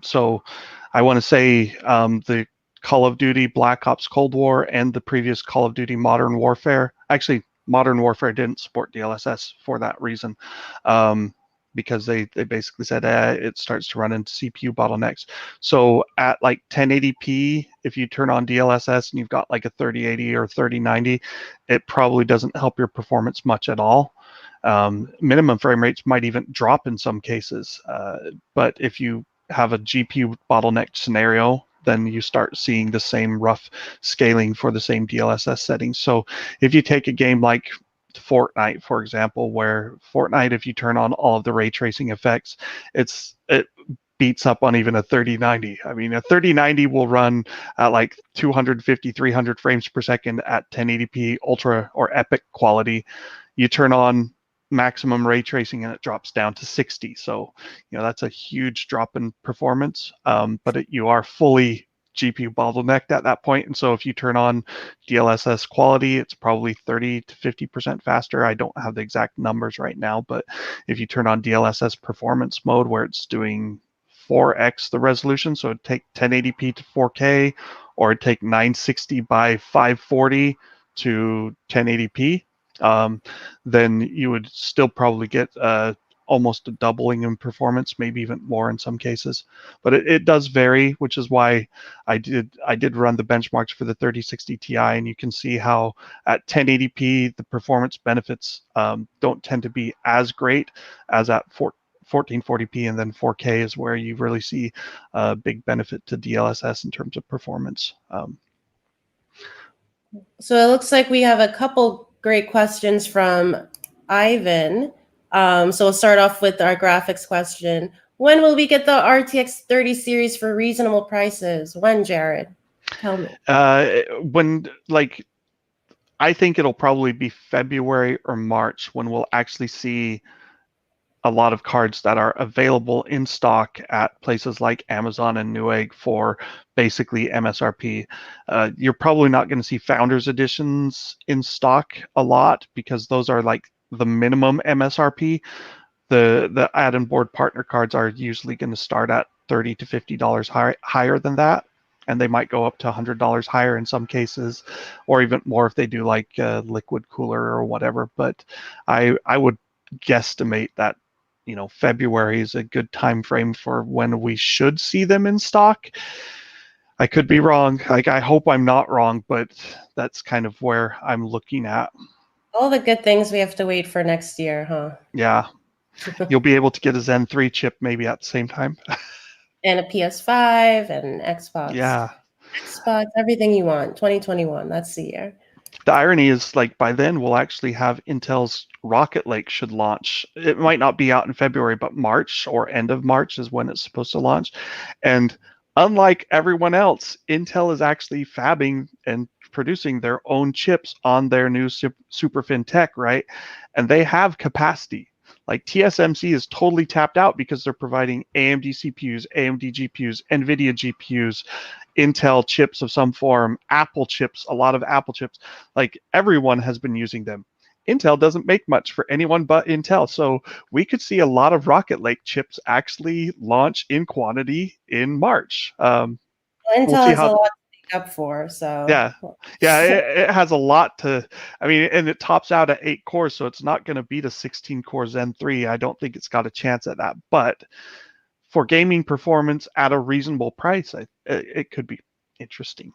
So I want to say the Call of Duty Black Ops Cold War and the previous Call of Duty Modern Warfare, actually Modern Warfare didn't support DLSS for that reason. Because they basically said it starts to run into CPU bottlenecks. So at like 1080p, if you turn on DLSS and you've got like a 3080 or 3090, it probably doesn't help your performance much at all. Minimum frame rates might even drop in some cases. But if you have a GPU bottlenecked scenario, then you start seeing the same rough scaling for the same DLSS settings. So if you take a game like Fortnite, for example, where Fortnite, if you turn on all of the ray tracing effects, it beats up on even a 3090. I mean, a 3090 will run at like 250, 300 frames per second at 1080p ultra or epic quality. You turn on maximum ray tracing and it drops down to 60. So, that's a huge drop in performance, but you are fully GPU bottlenecked at that point. And so if you turn on DLSS quality, it's probably 30 to 50% faster. I don't have the exact numbers right now, but if you turn on DLSS performance mode where it's doing 4x the resolution, so it'd take 1080p to 4K, or it'd take 960 by 540 to 1080p, then you would still probably get almost a doubling in performance, maybe even more in some cases. But it does vary, which is why I did run the benchmarks for the 3060 Ti, and you can see how at 1080p the performance benefits don't tend to be as great as at 1440p, and then 4K is where you really see a big benefit to DLSS in terms of performance. So it looks like we have a couple great questions from Ivan. So we'll start off with our graphics question. When will we get the RTX 30 series for reasonable prices? When, Jared? Tell me. I think it'll probably be February or March when we'll actually see a lot of cards that are available in stock at places like Amazon and Newegg for basically MSRP. You're probably not going to see Founders Editions in stock a lot because those are like the minimum MSRP. The add-in board partner cards are usually going to start at $30 to $50 higher than that, and they might go up to $100 higher in some cases, or even more if they do like liquid cooler or whatever. But I would guesstimate that February is a good time frame for when we should see them in stock. I could be wrong. I hope I'm not wrong, but that's kind of where I'm looking at. All the good things we have to wait for next year, huh? Yeah. You'll be able to get a Zen 3 chip maybe at the same time. And a PS5 and Xbox. Yeah. Xbox, everything you want. 2021, that's the year. The irony is, like, by then we'll actually have Intel's Rocket Lake should launch. It might not be out in February, but March or end of March is when it's supposed to launch. And unlike everyone else, Intel is actually fabbing and producing their own chips on their new SuperFin tech, right? And they have capacity. Like TSMC is totally tapped out because they're providing AMD CPUs, AMD GPUs, Nvidia GPUs, Intel chips of some form, Apple chips, a lot of Apple chips. Like everyone has been using them. Intel doesn't make much for anyone but Intel. So we could see a lot of Rocket Lake chips actually launch in quantity in March. Intel we'll has a lot to make up for, so. Yeah, it has a lot to, and it tops out at 8 cores, so it's not going to beat a 16-core Zen 3. I don't think it's got a chance at that. But for gaming performance at a reasonable price, it could be interesting.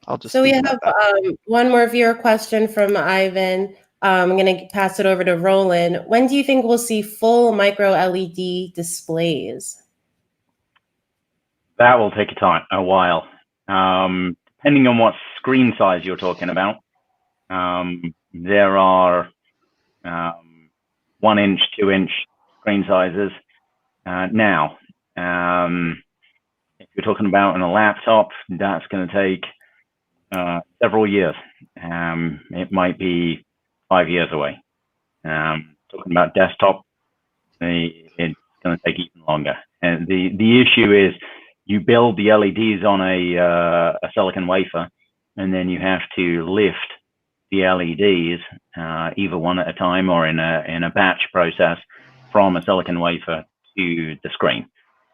I'll just. So we have one more viewer question from Ivan. I'm going to pass it over to Roland. When do you think we'll see full micro LED displays? That will take a while. Depending on what screen size you're talking about. There are 1-inch, 2-inch screen sizes now. If you're talking about in a laptop, that's going to take several years. It might be 5 years away. Talking about desktop, it's going to take even longer. And the issue is you build the LEDs on a silicon wafer, and then you have to lift the LEDs either one at a time or in a batch process from a silicon wafer to the screen.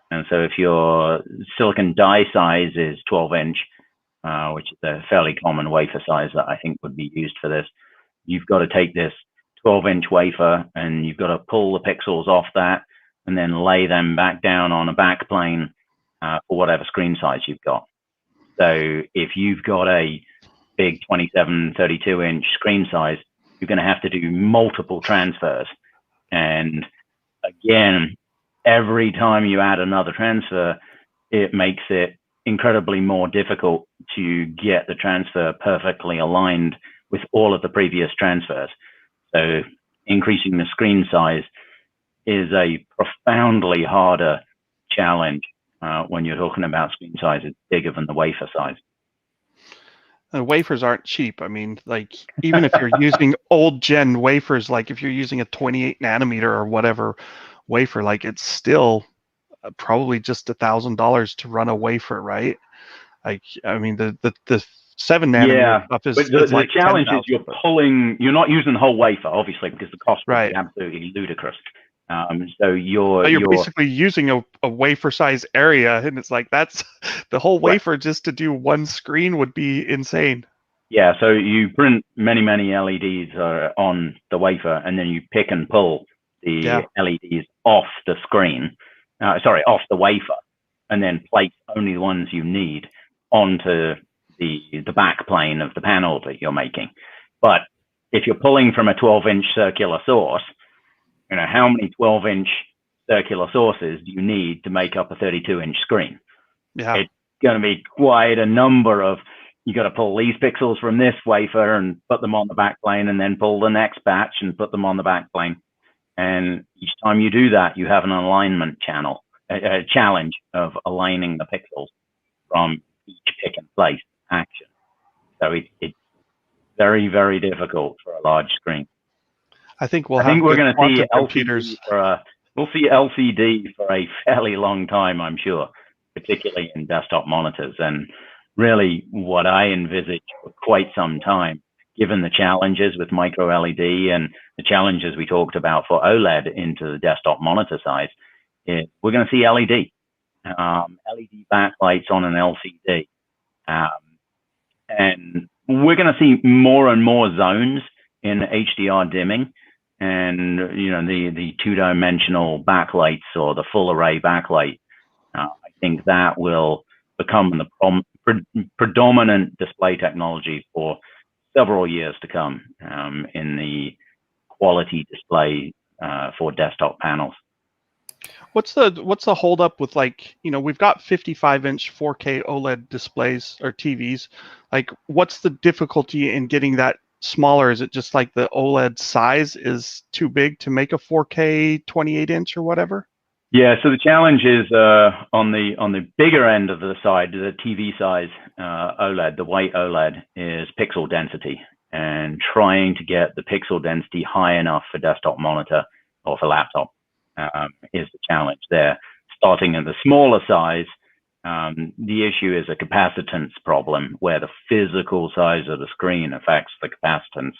And so if your silicon die size is 12-inch, which is a fairly common wafer size that I think would be used for this, you've got to take this 12-inch wafer and you've got to pull the pixels off that and then lay them back down on a back plane for whatever screen size you've got. So if you've got a big 27, 32-inch screen size, you're going to have to do multiple transfers. And again, every time you add another transfer, it makes it incredibly more difficult to get the transfer perfectly aligned with all of the previous transfers. So increasing the screen size is a profoundly harder challenge when you're talking about screen sizes bigger than the wafer size. Wafers aren't cheap. I mean, like, even if you're using old gen wafers, like if you're using a 28 nanometer or whatever wafer, like it's still probably just $1,000 to run a wafer, right? Like, I mean, the 7 nanometer stuff is, but the like challenge is you're not using the whole wafer, obviously, because the cost would right. be absolutely ludicrous. So you're basically using a wafer size area, and it's like that's the whole wafer right. Just to do one screen would be insane. Yeah, so you print many LEDs on the wafer, and then you pick and pull the LEDs off the screen, off the wafer, and then place only the ones you need onto the back plane of the panel that you're making. But if you're pulling from a 12-inch circular source, you know, how many 12-inch circular sources do you need to make up a 32-inch screen? Yeah. It's going to be quite a number of, you got to pull these pixels from this wafer and put them on the back plane, and then pull the next batch and put them on the back plane. And each time you do that, you have an alignment a challenge of aligning the pixels from each pick and place action. So it's very, very difficult for a large screen. I think we're going to see computers. We'll see LCD for a fairly long time, I'm sure, particularly in desktop monitors. And really, what I envisage for quite some time, given the challenges with micro LED and the challenges we talked about for OLED into the desktop monitor size, is we're going to see LED backlights on an LCD, and we're going to see more and more zones in HDR dimming. And, you know, the two-dimensional backlights or the full array backlight, I think that will become the predominant display technology for several years to come in the quality display for desktop panels. What's the holdup with, like, you know, we've got 55-inch 4K OLED displays or TVs. Like, what's the difficulty in getting that smaller? Is it just like the OLED size is too big to make a 4K 28-inch or whatever? Yeah, so the challenge is on the bigger end of the side, the TV size OLED, the white OLED, is pixel density, and trying to get the pixel density high enough for desktop monitor or for laptop is the challenge there. Starting at the smaller size, the issue is a capacitance problem where the physical size of the screen affects the capacitance,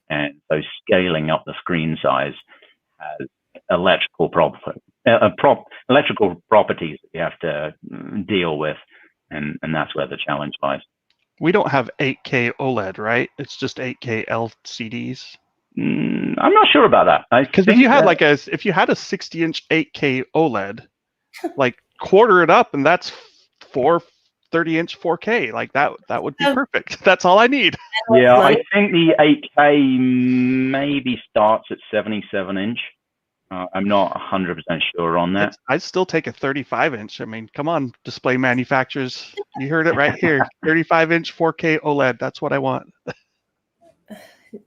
and so scaling up the screen size has electrical properties that you have to deal with, and that's where the challenge lies. We don't have 8K OLED, right? It's just 8K LCDs. I'm not sure about that. Because if you had if you had a 60-inch 8K OLED, like quarter it up, and that's 4 30-inch 4K. Like that would be perfect. That's all I need. Yeah, I think the 8K maybe starts at 77-inch. I'm not 100% sure on that. I'd still take a 35-inch. I mean, come on, display manufacturers. You heard it right here. 35-inch 4K OLED. That's what I want.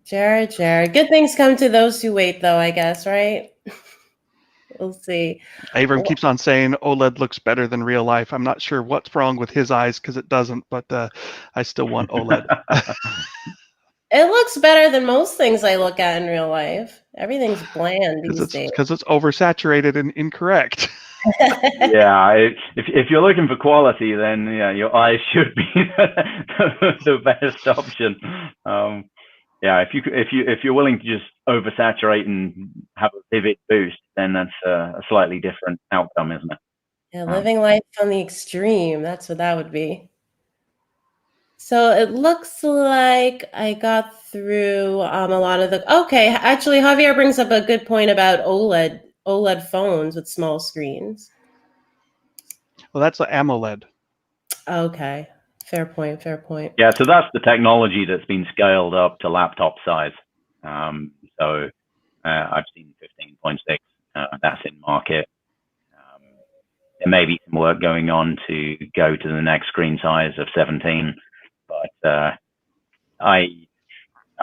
Jared. Good things come to those who wait, though, I guess, right? We'll see. Avram keeps on saying OLED looks better than real life. I'm not sure what's wrong with his eyes because it doesn't, but I still want OLED. It looks better than most things I look at in real life. Everything's bland these days. Because it's oversaturated and incorrect. Yeah, if you're looking for quality, then yeah, your eyes should be the best option. Yeah, if you're willing to just oversaturate and have a vivid boost, then that's a slightly different outcome, isn't it? Yeah, living life on the extreme. That's what that would be. So it looks like I got through a lot of the. Okay, actually, Javier brings up a good point about OLED phones with small screens. Well, that's an AMOLED. Okay, fair point. Fair point. Yeah, so that's the technology that's been scaled up to laptop size. So I've seen 15.6. That's in market. There may be some work going on to go to the next screen size of 17, but I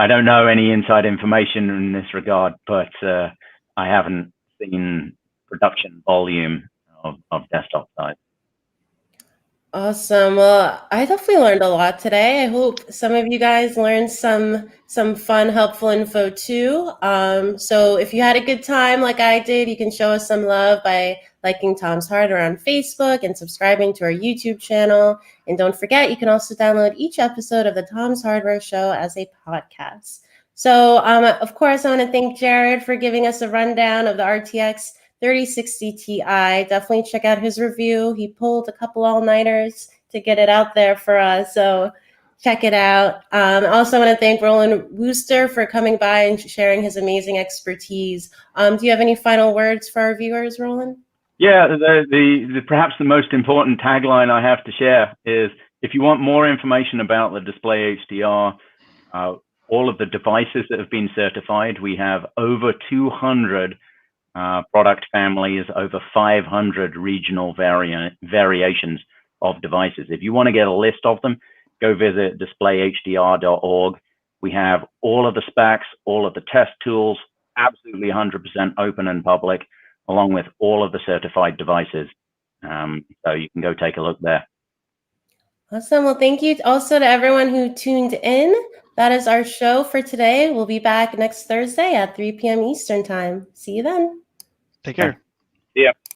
don't know any inside information in this regard, but I haven't seen production volume of desktop size. Awesome. Well, I definitely learned a lot today. I hope some of you guys learned some fun, helpful info too. So if you had a good time like I did, you can show us some love by liking Tom's Hardware on Facebook and subscribing to our YouTube channel. And don't forget, you can also download each episode of the Tom's Hardware Show as a podcast. So of course, I want to thank Jared for giving us a rundown of the RTX 3060 Ti. Definitely check out his review. He pulled a couple all-nighters to get it out there for us, so check it out. Also want to thank Roland Wooster for coming by and sharing his amazing expertise. Do you have any final words for our viewers, Roland? Yeah, the perhaps the most important tagline I have to share is, if you want more information about the DisplayHDR, all of the devices that have been certified, we have over 200 product families, over 500 regional variations of devices. If you want to get a list of them, go visit displayhdr.org. We have all of the specs, all of the test tools, absolutely 100% open and public, along with all of the certified devices. So you can go take a look there. Awesome. Well, thank you also to everyone who tuned in. That is our show for today. We'll be back next Thursday at 3 p.m. Eastern Time. See you then. Take care. Yeah.